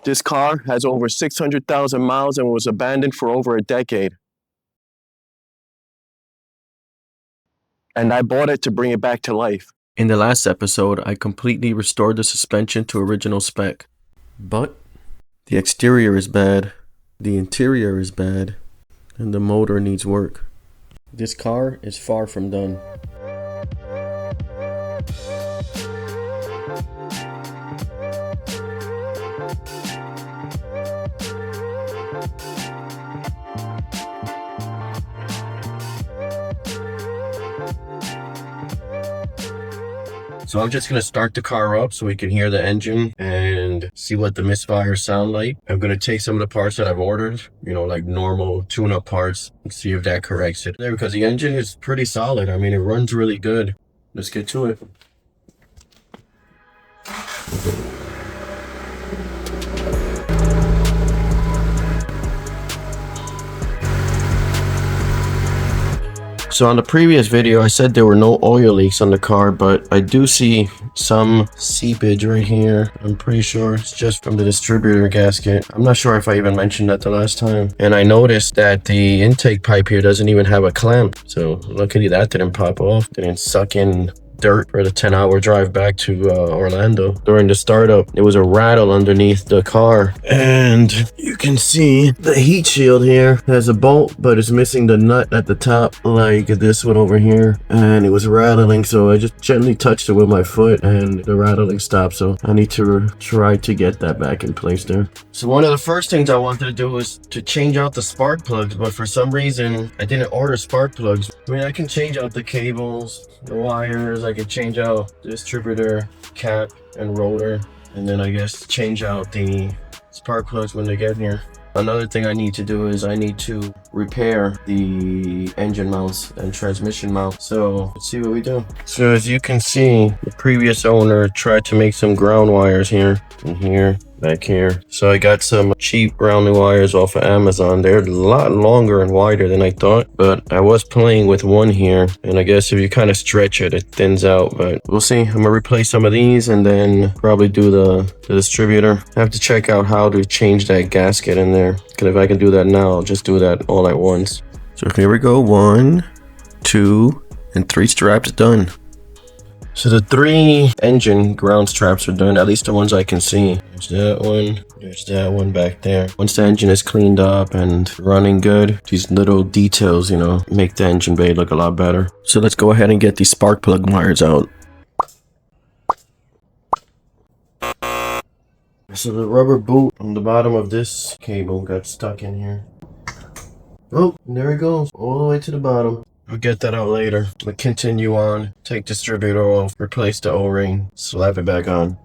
This car has over 600,000 miles and was abandoned for over a decade. And I bought it to bring it back to life. In the last episode, I completely restored the suspension to original spec. But the exterior is bad, the interior is bad, and the motor needs work. This car is far from done. So I'm just gonna start the car up so we can hear the engine and see what the misfires sound like. I'm gonna take some of the parts that I've ordered, like normal tune-up parts, and see if that corrects it. There, because the engine is pretty solid. I mean, it runs really good. Let's get to it. So on the previous video, I said there were no oil leaks on the car, but I do see some seepage right here. I'm pretty sure it's just from the distributor gasket. I'm not sure if I even mentioned that the last time. And I noticed that the intake pipe here doesn't even have a clamp. So luckily that didn't pop off, didn't suck in dirt for the 10-hour drive back to Orlando. During the startup, there was a rattle underneath the car, and you can see the heat shield here has a bolt, but it's missing the nut at the top, like this one over here, and it was rattling. So I just gently touched it with my foot and the rattling stopped. So I need to try to get that back in place there. So one of the first things I wanted to do was to change out the spark plugs, but for some reason I didn't order spark plugs. I mean, I can change out the cables, the wires, I could change out the distributor cap and rotor, and then I guess change out the spark plugs when they get here. Another thing I need to do is I need to repair the engine mounts and transmission mounts. So let's see what we do. So as you can see, the previous owner tried to make some ground wires here and here, back here. So I got some cheap grounding wires off of Amazon. They're a lot longer and wider than I thought, but I was playing with one here, and I guess if you kind of stretch it, it thins out, but we'll see. I'm gonna replace some of these and then probably do the distributor. I have to check out how to change that gasket in there, because if I can do that now, I'll just do that all at once. So here we go, 1, 2, and 3 straps done. So the 3 engine ground straps are done, at least the ones I can see. There's that one back there. Once the engine is cleaned up and running good, these little details, make the engine bay look a lot better. So let's go ahead and get these spark plug wires out. So the rubber boot on the bottom of this cable got stuck in here. Oh, there it goes, all the way to the bottom. We'll get that out later. We'll continue on, take distributor off, replace the O-ring, slap it back on.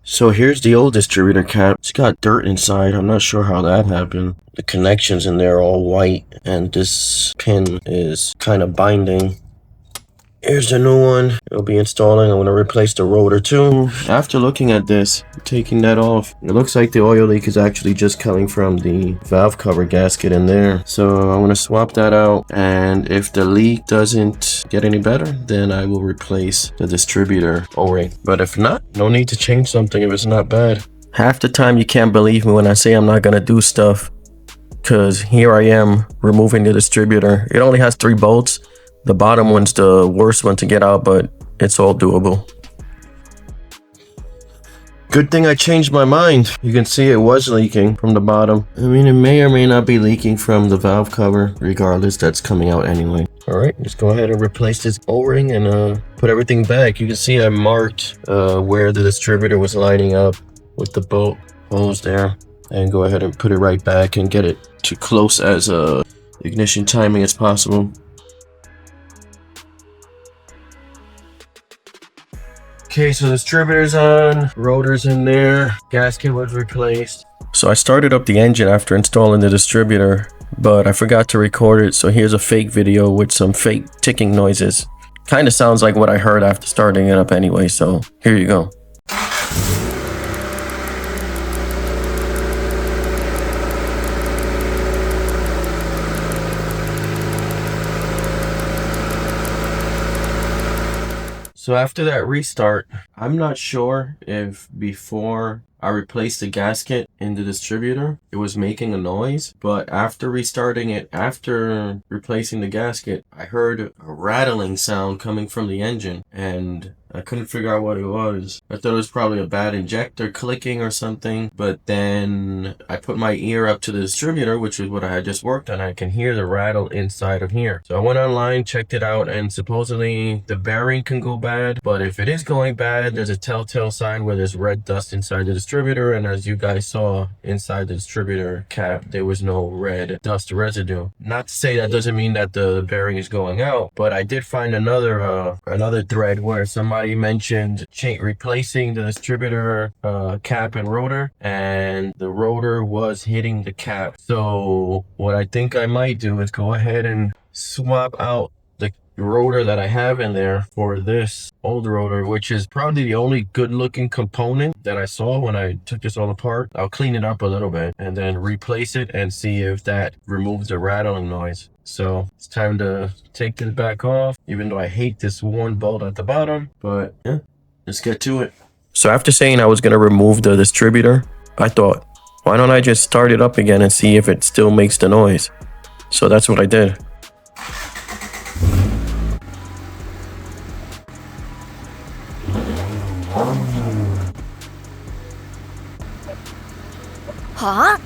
So here's the old distributor cap. It's got dirt inside. I'm not sure how that happened. The connections in there are all white, and this pin is kind of binding. Here's the new one. It'll be installing. I'm going to replace the rotor too. After looking at this, taking that off, it looks like the oil leak is actually just coming from the valve cover gasket in there. So I'm going to swap that out, and if the leak doesn't get any better, then I will replace the distributor O-ring. But if not, no need to change something if it's not bad. Half the time you can't believe me when I say I'm not going to do stuff, because here I am removing the distributor. It only has 3 bolts. The bottom one's the worst one to get out, but it's all doable. Good thing I changed my mind. You can see it was leaking from the bottom. I mean, it may or may not be leaking from the valve cover. Regardless, that's coming out anyway. All right, just go ahead and replace this O-ring and put everything back. You can see I marked where the distributor was lining up with the bolt hose there. And go ahead and put it right back and get it to close as ignition timing as possible. Okay, so the distributor's on, rotor's in there, gasket was replaced. So I started up the engine after installing the distributor, but I forgot to record it, so here's a fake video with some fake ticking noises. Kind of sounds like what I heard after starting it up anyway, so here you go. So after that restart, I'm not sure if before I replaced the gasket in the distributor, it was making a noise, but after restarting it, after replacing the gasket, I heard a rattling sound coming from the engine, and I couldn't figure out what it was. I thought it was probably a bad injector clicking or something, but then I put my ear up to the distributor, which is what I had just worked on. I can hear the rattle inside of here. So I went online, checked it out, and supposedly the bearing can go bad, but if it is going bad, there's a telltale sign where there's red dust inside the distributor, and as you guys saw inside the distributor cap, there was no red dust residue. Not to say that doesn't mean that the bearing is going out, but I did find another thread where somebody mentioned replacing the distributor cap and rotor, and the rotor was hitting the cap. So what I think I might do is go ahead and swap out the rotor that I have in there for this old rotor, which is probably the only good looking component that I saw when I took this all apart. I'll clean it up a little bit and then replace it and see if that removes the rattling noise. So it's time to take this back off, even though I hate this worn bolt at the bottom, but yeah, let's get to it. So after saying I was gonna remove the distributor, I thought, why don't I just start it up again and see if it still makes the noise? So that's what I did. Huh?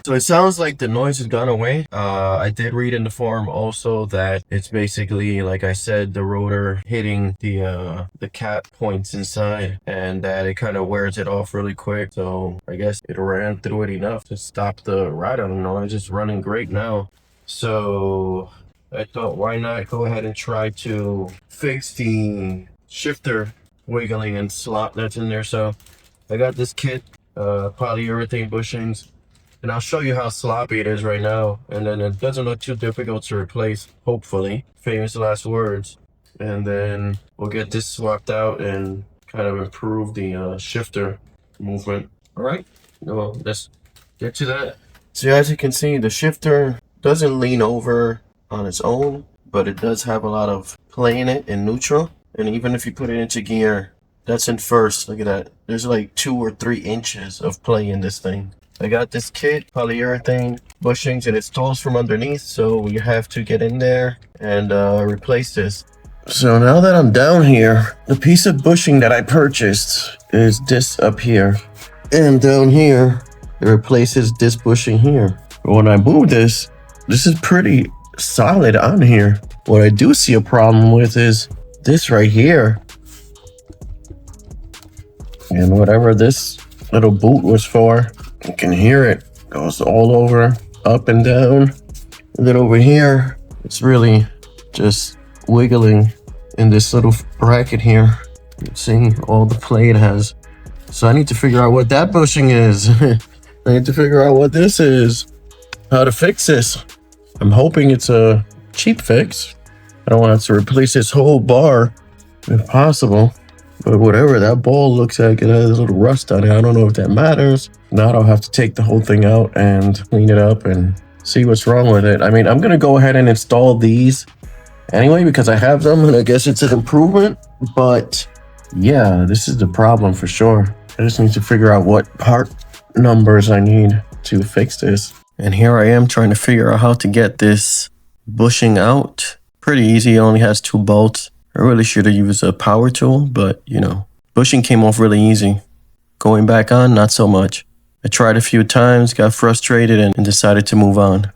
So it sounds like the noise has gone away. I did read in the forum also that it's basically, like I said, the rotor hitting the cap points inside, and that it kind of wears it off really quick. So I guess it ran through it enough to stop the rattling noise. It's running great now. So I thought, why not go ahead and try to fix the shifter wiggling and slop that's in there. So I got this kit, polyurethane bushings, and I'll show you how sloppy it is right now, and then it doesn't look too difficult to replace, hopefully. Famous last words. And then we'll get this swapped out and kind of improve the shifter movement. All right, well, let's get to that. So as you can see, the shifter doesn't lean over on its own, but it does have a lot of play in it in neutral. And even if you put it into gear, that's in first. Look at that. There's like 2 or 3 inches of play in this thing. I got this kit, polyurethane bushings, and it stalls from underneath, so we have to get in there and replace this. So now that I'm down here, the piece of bushing that I purchased is this up here. And down here, it replaces this bushing here. But when I move this is pretty solid on here. What I do see a problem with is this right here. And whatever this little boot was for, you can hear it goes all over, up and down. And then over here, it's really just wiggling in this little bracket here. You can see all the play it has. So I need to figure out what that bushing is. I need to figure out what this is, how to fix this. I'm hoping it's a cheap fix. I don't want to replace this whole bar if possible. But whatever, that ball looks like it has a little rust on it. I don't know if that matters. Now I'll have to take the whole thing out and clean it up and see what's wrong with it. I mean, I'm going to go ahead and install these anyway because I have them, and I guess it's an improvement. But yeah, this is the problem for sure. I just need to figure out what part numbers I need to fix this. And here I am trying to figure out how to get this bushing out. Pretty easy, it only has 2 bolts. I really should have used a power tool, but you know, bushing came off really easy. Going back on, not so much. I tried a few times, got frustrated, and decided to move on.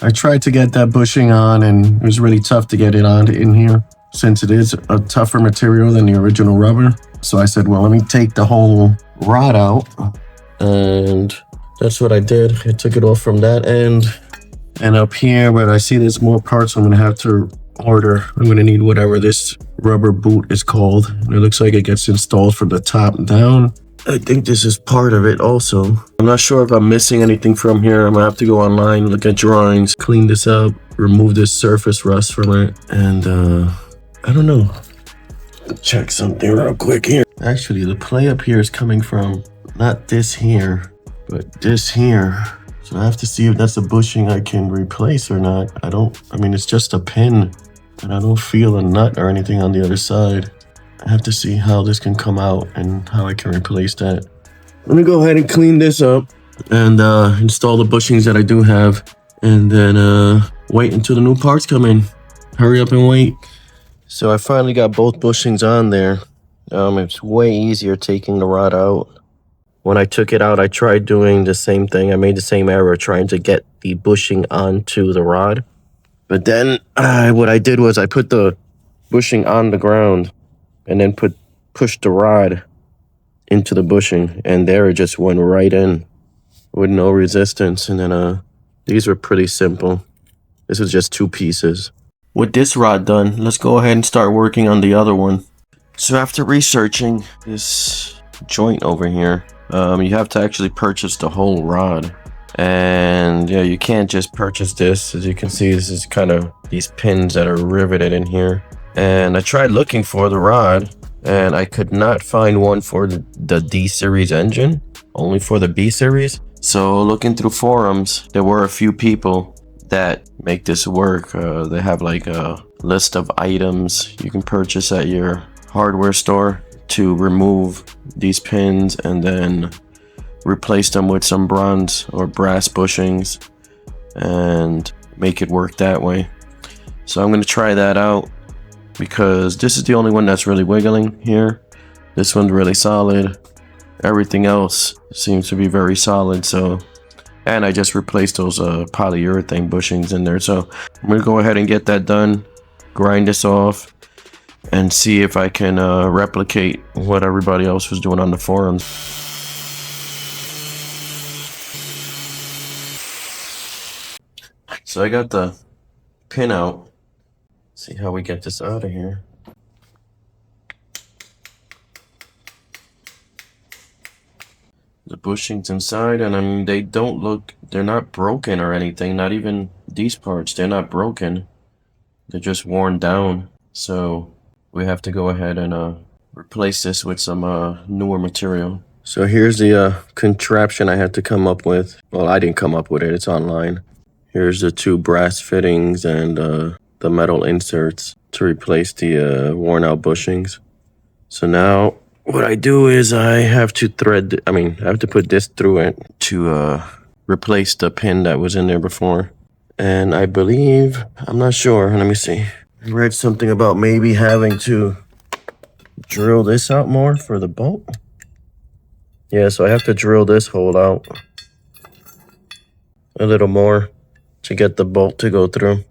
I tried to get that bushing on, and it was really tough to get it on in here since it is a tougher material than the original rubber. So I said, well, let me take the whole rod out, and that's what I did. I took it off from that end and up here, but I see there's more parts I'm gonna have to order. I'm gonna need whatever this rubber boot is called. It looks like it gets installed from the top down. I think this is part of it also. I'm not sure if I'm missing anything from here. I'm gonna have to go online, look at drawings, clean this up, remove this surface rust from it, and I don't know. Check something real quick here. Actually, the play up here is coming from not this here, but this here. So I have to see if that's a bushing I can replace or not. I mean, it's just a pin, and I don't feel a nut or anything on the other side. I have to see how this can come out and how I can replace that. Let me go ahead and clean this up and install the bushings that I do have, and then wait until the new parts come in. Hurry up and wait. So I finally got both bushings on there. It's way easier taking the rod out. When I took it out, I tried doing the same thing. I made the same error trying to get the bushing onto the rod. But then what I did was I put the bushing on the ground and then pushed the rod into the bushing, and there it just went right in with no resistance. And then these were pretty simple. This was just 2 pieces. With this rod done, let's go ahead and start working on the other one. So after researching this joint over here, you have to actually purchase the whole rod. And yeah, you can't just purchase this. As you can see, this is kind of these pins that are riveted in here. And I tried looking for the rod, and I could not find one for the D series engine, only for the B series. So looking through forums, there were a few people that make this work. They have like a list of items you can purchase at your hardware store to remove these pins and then replace them with some bronze or brass bushings and make it work that way. So I'm going to try that out because this is the only one that's really wiggling here. This one's really solid. Everything else seems to be very solid. So, and I just replaced those polyurethane bushings in there. So I'm going to go ahead and get that done, grind this off, and see if I can replicate what everybody else was doing on the forums. So I got the pin out. See how we get this out of here. The bushings inside, and I mean, they're not broken or anything. Not even these parts, they're not broken. They're just worn down. So we have to go ahead and replace this with some newer material. So here's the contraption I had to come up with. Well, I didn't come up with it, it's online. Here's the 2 brass fittings and the metal inserts to replace the worn out bushings. So now what I do is I have to I have to put this through it to replace the pin that was in there before. And I believe, I'm not sure, let me see. I read something about maybe having to drill this out more for the bolt. Yeah, so I have to drill this hole out a little more to get the bolt to go through.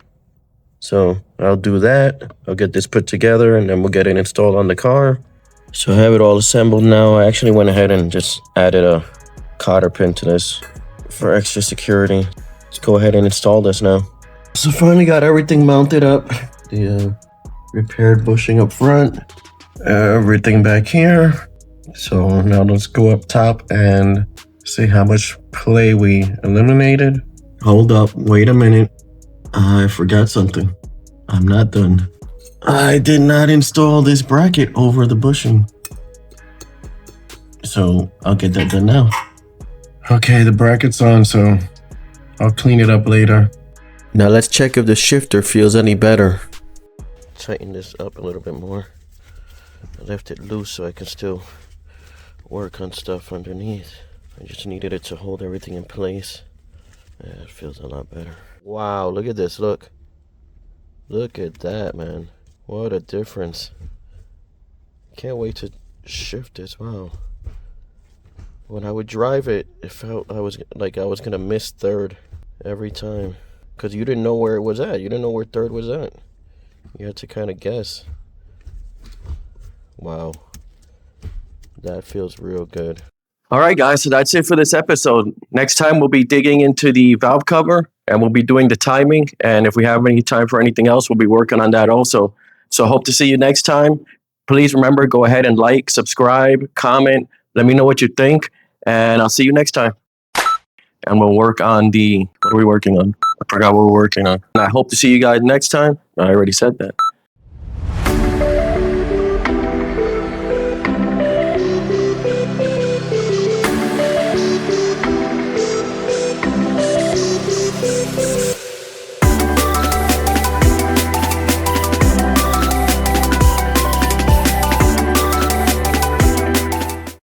So I'll do that. I'll get this put together and then we'll get it installed on the car. So I have it all assembled now. I actually went ahead and just added a cotter pin to this for extra security. Let's go ahead and install this now. So finally got everything mounted up. The repaired bushing up front, everything back here. So now let's go up top and see how much play we eliminated. Hold up, wait a minute. I forgot something. I'm not done. I did not install this bracket over the bushing. So I'll get that done now. Okay, the bracket's on, so I'll clean it up later. Now let's check if the shifter feels any better. Tighten this up a little bit more. I left it loose so I can still work on stuff underneath. I just needed it to hold everything in place. Yeah, it feels a lot better. Wow, look at this, look. Look at that, man. What a difference. Can't wait to shift this, wow. When I would drive it, it felt I was gonna miss third every time. Because you didn't know where it was at. You didn't know where third was at. You had to kind of guess. Wow. That feels real good. All right, guys, so that's it for this episode. Next time, we'll be digging into the valve cover, and we'll be doing the timing. And if we have any time for anything else, we'll be working on that also. So hope to see you next time. Please remember, go ahead and like, subscribe, comment. Let me know what you think, and I'll see you next time. And we'll work on what are we working on? I forgot what we're working on. And I hope to see you guys next time. I already said that.